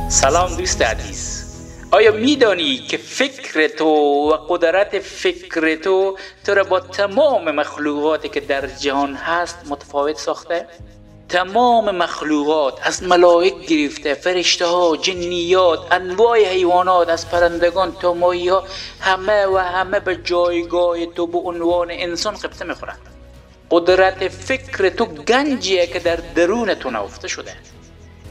سلام دوست عزیز. آیا میدانی که فکر تو و قدرت فکر تو را با تمام مخلوقاتی که در جهان هست متفاوت ساخته؟ تمام مخلوقات، از ملائک گرفته، فرشته ها، جنیات، انواع حیوانات، از پرندگان تا ماهی ها، همه به جایگاه تو به عنوان انسان قبطه میخورند. قدرت فکر تو گنجیه که در درون تو نهفته شده.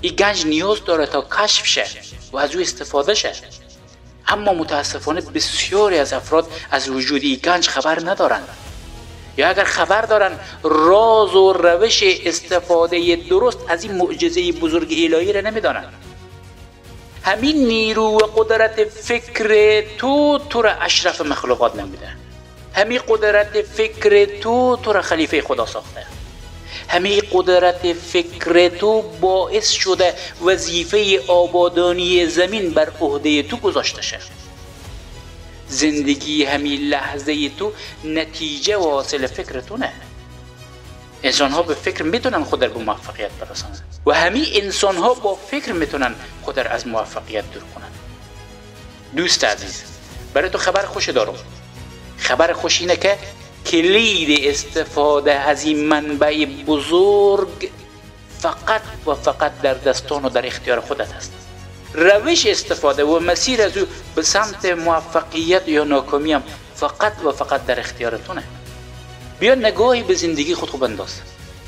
این گنج نیاز داره تا کشف شه و از او استفاده شه. اما متاسفانه بسیاری از افراد از وجود این گنج خبر ندارند، یا اگر خبر دارن راز و روش استفاده درست از این معجزه بزرگ الهی را نمیدانند. همین نیرو و قدرت فکر تو را اشرف مخلوقات نمیده. همین قدرت فکر تو را خلیفه خدا ساخته. همین قدرت فکر تو باعث شده وظیفه آبادانی زمین بر عهده تو گذاشته شد. زندگی همین لحظه تو نتیجه و حاصل فکر تو نه. انسان ها به فکر میتونن خود را به موفقیت برسانند و همین انسان ها با فکر میتونن خود را از موفقیت دور کنند. دوست عزیز، برای تو خبر خوش دارم. خبر خوش اینه که کلید استفاده از این منبع بزرگ فقط و فقط در دستان و در اختیار خودت است. روش استفاده و مسیر از او به سمت موفقیت یا ناکامی هم فقط و فقط در اختیار تو نه. بیا نگاهی به زندگی خود بنداز.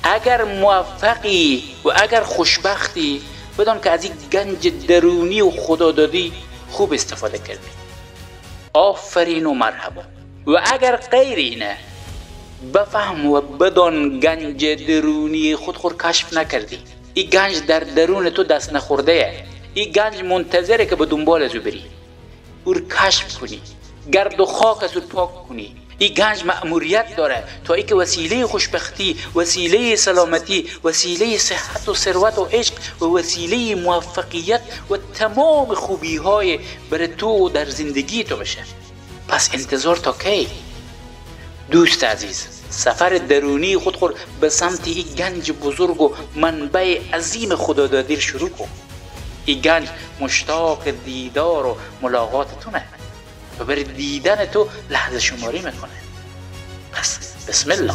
اگر موفقی و اگر خوشبختی، بدان که از این گنج درونی و خدادادی خوب استفاده کردی. آفرین و مرحبا. و اگر غیر اینه، بفهم و بدان گنج درونی خود کشف نکردی. این گنج در درون تو دست نخورده. این گنج منتظره که به دنبال از او بری، او رو کشف کنی، گرد و خاک از او پاک کنی. این گنج مأموریت داره تا ای که وسیله خوشبختی، وسیله سلامتی، وسیله صحت و ثروت و عشق و وسیله موفقیت و تمام خوبی های برای تو در زندگی تو بشه. پس انتظار تا کی؟ دوست عزیز، سفر درونی خود به سمت این گنج بزرگ و منبع عظیم خدادادی شروع کن. این گنج مشتاق دیدار و ملاقات تو نه و برای دیدن تو لحظه شماری میکنه. پس بسم الله.